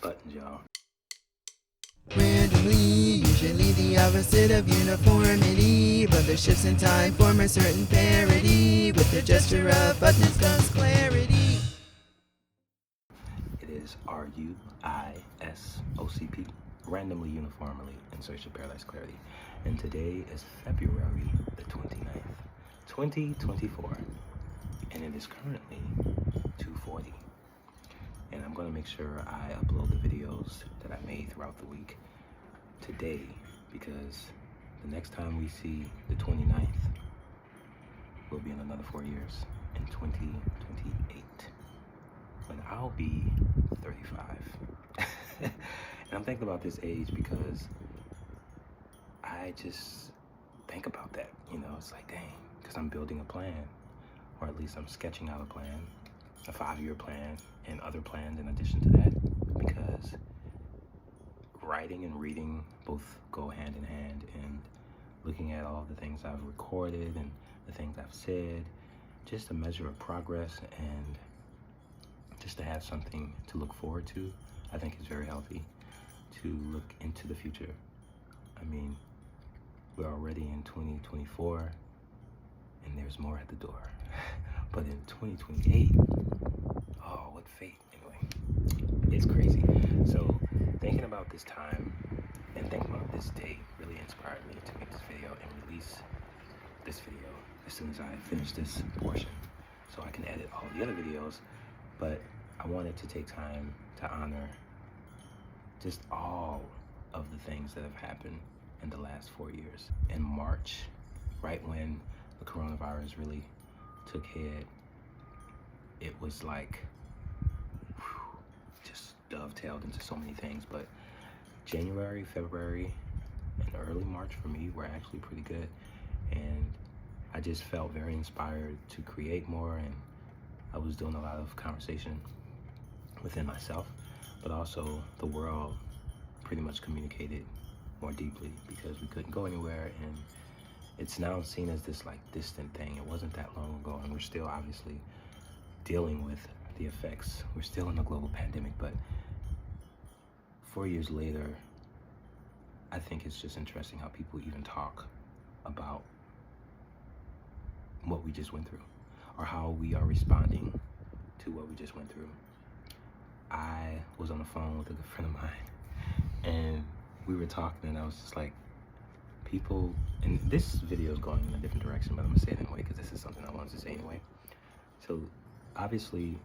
buttons, y'all. Randomly, usually the opposite of uniformity, but the shifts in time form a certain parity. With the gesture of buttons comes clarity. It is rUiSoPC, randomly, uniformly, in search of paradise clarity. And today is February the 29th, 2024. And it is currently 2:40. And I'm going to make sure I upload the videos that I made throughout the week today, because the next time we see the 29th will be in another 4 years, in 2028, when I'll be 35. And I'm thinking about this age because I just think about that, it's like, dang, because I'm building a plan, or at least I'm sketching out a plan, a 5-year plan, and other plans in addition to that, because writing and reading both go hand in hand, and looking at all the things I've recorded and the things I've said, just a measure of progress, and just to have something to look forward to, I think is very healthy. To look into the future. I mean, we're already in 2024, and there's more at the door. But in 2028, oh, what fate. Anyway, it's crazy. So thinking about this time and thinking about this day really inspired me to make this video and release this video as soon as I finish this portion, so I can edit all the other videos. But I wanted to take time to honor just all of the things that have happened in the last 4 years. In March, right when the coronavirus really took head, it was like, just dovetailed into so many things. But January, February, and early March for me were actually pretty good. And I just felt very inspired to create more, and I was doing a lot of conversation within myself, but also the world pretty much communicated more deeply, because we couldn't go anywhere, and it's now seen as this like distant thing. It wasn't that long ago, and we're still obviously dealing with the effects. We're still in a global pandemic, but 4 years later, I think it's just interesting how people even talk about what we just went through, or how we are responding to what we just went through. I was on the phone with a good friend of mine, and we were talking, and I was just like, people, and this video is going in a different direction, but I'm gonna say it anyway, because this is something I wanted to say anyway. So obviously,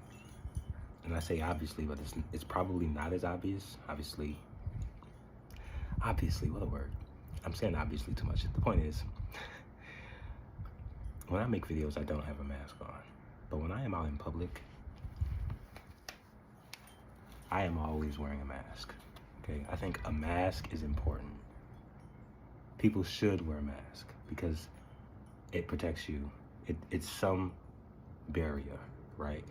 and I say obviously, but it's probably not as obvious. Obviously, what a word. I'm saying obviously too much. The point is, when I make videos, I don't have a mask on. But when I am out in public, I am always wearing a mask, okay? I think a mask is important. People should wear a mask because it protects you. It's some barrier, right?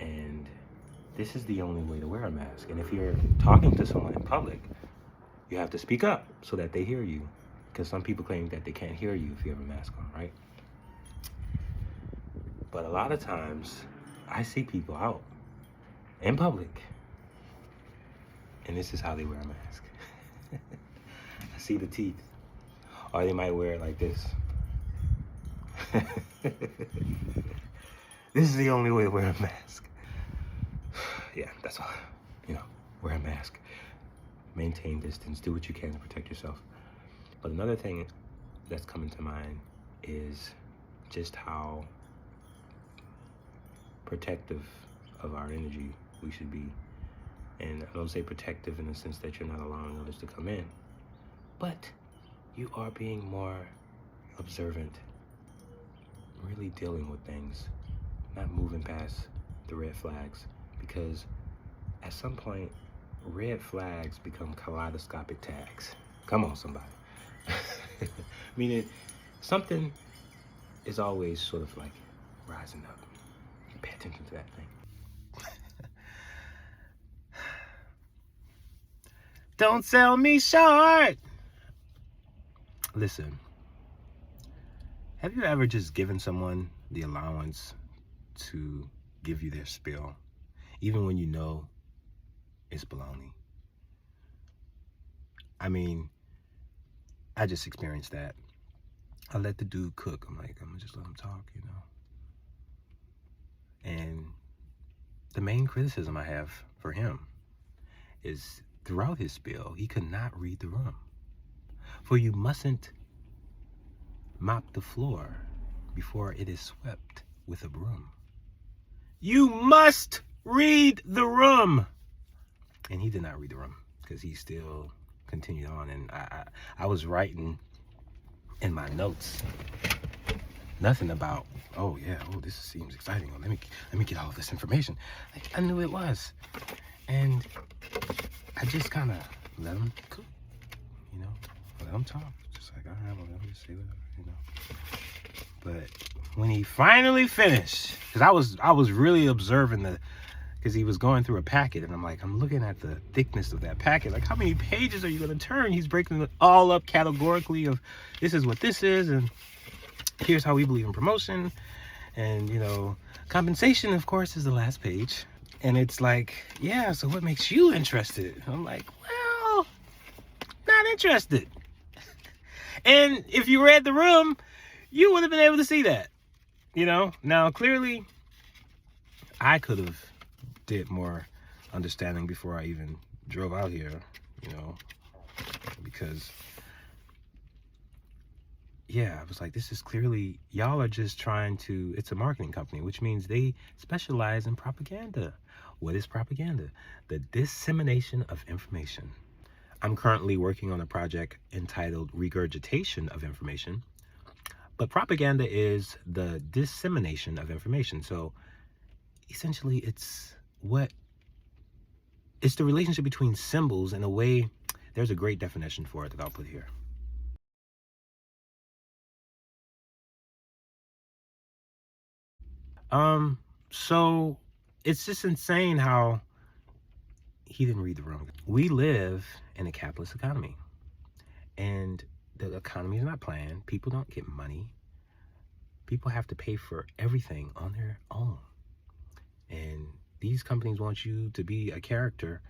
And this is the only way to wear a mask. And if you're talking to someone in public, you have to speak up so that they hear you, because some people claim that they can't hear you if you have a mask on, right? But a lot of times, I see people out in public, and this is how they wear a mask. I see the teeth, or they might wear it like this. This is the only way to wear a mask. Yeah, that's all. Wear a mask, maintain distance, do what you can to protect yourself. But another thing that's coming to mind is just how protective of our energy we should be. And I don't say protective in the sense that you're not allowing others to come in, but you are being more observant, really dealing with things, not moving past the red flags, because at some point, red flags become kaleidoscopic tags. Come on, somebody. Meaning, something is always sort of like rising up. Pay attention to that thing. Don't sell me short. Listen, have you ever just given someone the allowance to give you their spill, even when you know is baloney. I mean, I just experienced that. I let the dude cook. I'm like, I'm gonna just let him talk, you know. And the main criticism I have for him is throughout his spiel, he could not read the room. For you mustn't mop the floor before it is swept with a broom. You must read the room. And he did not read the room because he still continued on. And I was writing in my notes nothing about, oh yeah, oh this seems exciting. Let me get all of this information. Like, I knew it was. And I just kind of let him cook, you know, let him talk. Just like, all right, well, let me just say whatever, you know. But when he finally finished, because I was really observing because he was going through a packet, and I'm like, I'm looking at the thickness of that packet. Like, how many pages are you going to turn? He's breaking it all up categorically of this is what this is, and here's how we believe in promotion. And, you know, compensation, of course, is the last page. And it's like, yeah, so what makes you interested? I'm like, well, not interested. And if you read the room, you would have been able to see that, you know? Now, clearly, I could have did more understanding before I even drove out here, you know, because, yeah, I was like, this is clearly, y'all are just trying to, it's a marketing company, which means they specialize in propaganda. What is propaganda? The dissemination of information. I'm currently working on a project entitled Regurgitation of Information, but propaganda is the dissemination of information. So essentially it's the relationship between symbols in a way. There's a great definition for it that I'll put here. So it's just insane how he didn't read the room. We live in a capitalist economy, and the economy is not planned. People don't get money. People have to pay for everything on their own. And these companies want you to be a character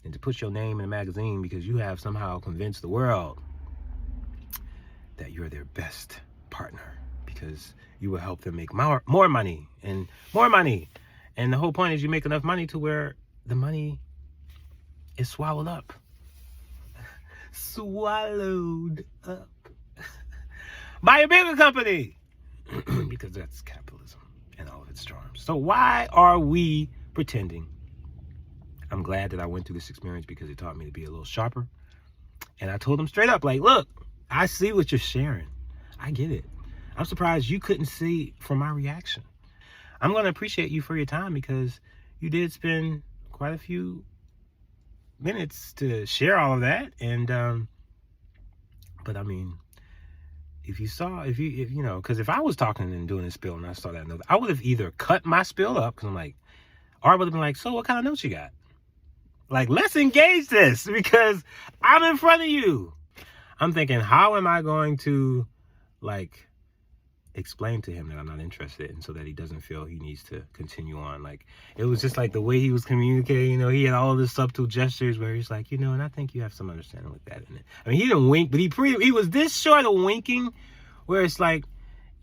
and to put your name in a magazine because you have somehow convinced the world that you're their best partner because you will help them make more money and more money. And the whole point is you make enough money to where the money is swallowed up. Swallowed up by a bigger company because that's capitalism and all of its charms. So why are we pretending? I'm glad that I went through this experience because it taught me to be a little sharper. And I told him straight up, like, look, I see what you're sharing. I get it. I'm surprised you couldn't see from my reaction. I'm going to appreciate you for your time because you did spend quite a few minutes to share all of that. And, but I mean, if you know, because if I was talking and doing a spill and I saw that note, I would have either cut my spill up because I'm like, or I would have been like, so what kind of notes you got? Like, let's engage this because I'm in front of you. I'm thinking, how am I going to, like, explain to him that I'm not interested and so that he doesn't feel he needs to continue on? Like, it was just like the way he was communicating, you know, he had all this subtle gestures where he's like, you know, and I think you have some understanding with that in it. I mean, he didn't wink, but he was this short of winking where it's like,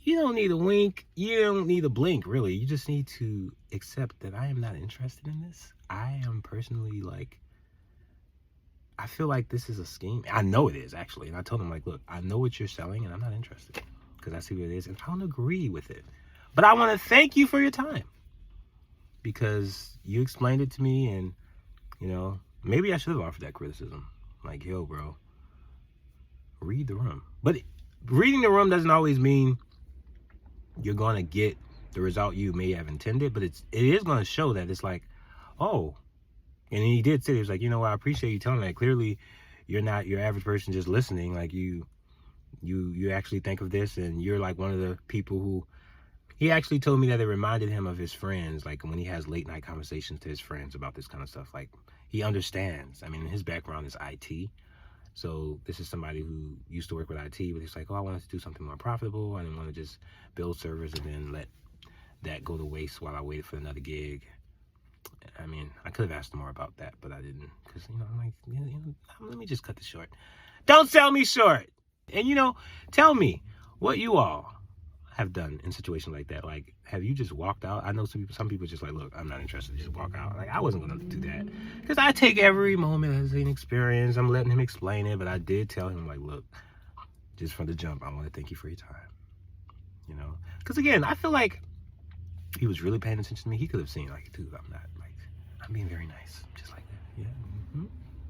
you don't need a wink, you don't need a blink, really. You just need to accept that I am not interested in this. I am personally, like, I feel like this is a scheme. I know it is, actually. And I told him, like, look, I know what you're selling and I'm not interested because I see what it is and I don't agree with it. But I want to thank you for your time because you explained it to me and, you know, maybe I should have offered that criticism. Like, yo, bro, read the room. But reading the room doesn't always mean you're going to get the result you may have intended, but it is going to show that it's like, oh, and he did say, he was like, you know what, I appreciate you telling that. Clearly, you're not your average person just listening. Like, you actually think of this, and you're like one of the people who, he actually told me that it reminded him of his friends, like when he has late night conversations to his friends about this kind of stuff. Like, he understands. I mean, his background is IT. So this is somebody who used to work with IT, but he's like, oh, I wanted to do something more profitable. I didn't want to just build servers and then let that go to waste while I waited for another gig. I mean, I could have asked him more about that, but I didn't. Because, I'm like, let me just cut this short. Don't sell me short. And, tell me what you all have done in situations like that. Like, have you just walked out? I know some people just like, look, I'm not interested, just walk out. Like, I wasn't going to do that. Because I take every moment as an experience. I'm letting him explain it, but I did tell him, like, look, just from the jump, I want to thank you for your time. Because, again, I feel like he was really paying attention to me. He could have seen, like, dude, I'm being very nice. Just like that. Yeah. Mm-hmm.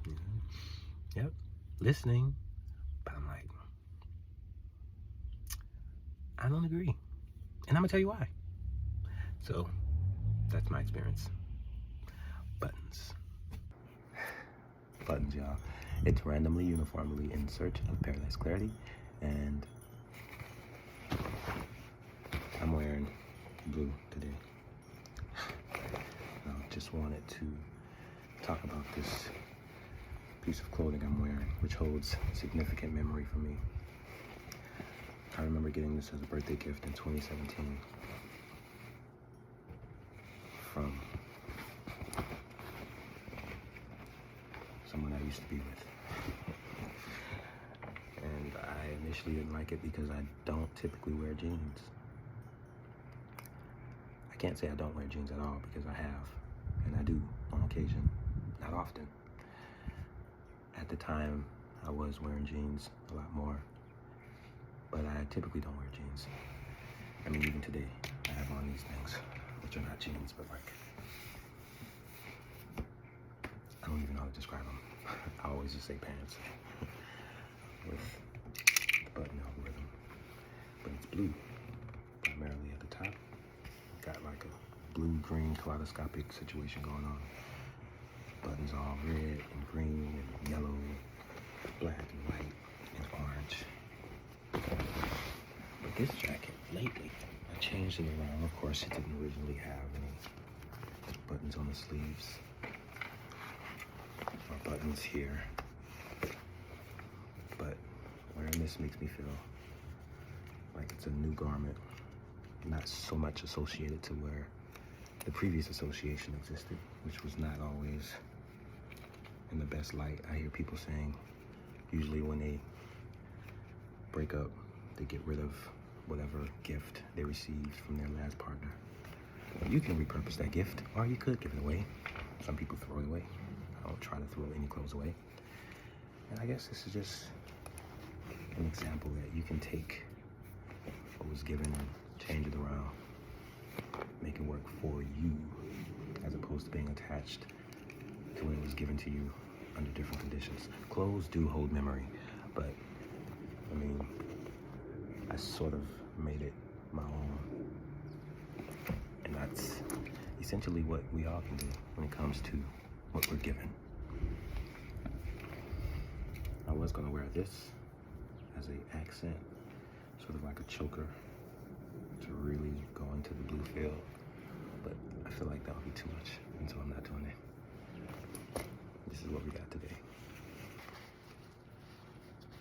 Mm-hmm. Yep. Listening. But I'm like, I don't agree. And I'm going to tell you why. So, that's my experience. Buttons. Buttons, y'all. It's randomly, uniformly in search of paradise clarity. And I'm wearing blue today. I just wanted to talk about this piece of clothing I'm wearing, which holds significant memory for me. I remember getting this as a birthday gift in 2017 from someone I used to be with. And I initially didn't like it because I don't typically wear jeans. I can't say I don't wear jeans at all because I have, and I do on occasion, not often. At the time, I was wearing jeans a lot more, but I typically don't wear jeans. I mean, even today, I have on these things, which are not jeans, but like, I don't even know how to describe them. I always just say pants with the button algorithm, but it's blue, primarily at the top. Got like a blue-green kaleidoscopic situation going on. Buttons all red and green and yellow, black and white and orange. But this jacket, lately, I changed it around. Of course, it didn't originally have any buttons on the sleeves or buttons here. But wearing this makes me feel like it's a new garment, not so much associated to where the previous association existed, which was not always in the best light. I hear people saying, usually when they break up, they get rid of whatever gift they received from their last partner. You can repurpose that gift, or you could give it away. Some people throw it away. I don't try to throw any clothes away. And I guess this is just an example that you can take what was given and change it around, make it work for you, as opposed to being attached to when it was given to you under different conditions. Clothes do hold memory, but I mean, I sort of made it my own. And that's essentially what we all can do when it comes to what we're given. I was gonna wear this as an accent, sort of like a choker, to really go into the blue field, but I feel like that would be too much, and so I'm not doing it. This is what we got today.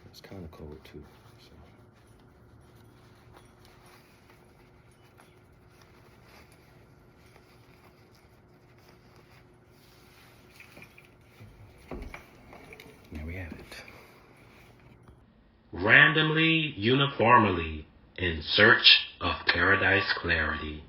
It's kind of cold too, so. There we have it. Randomly, uniformly, in search of paradise clarity.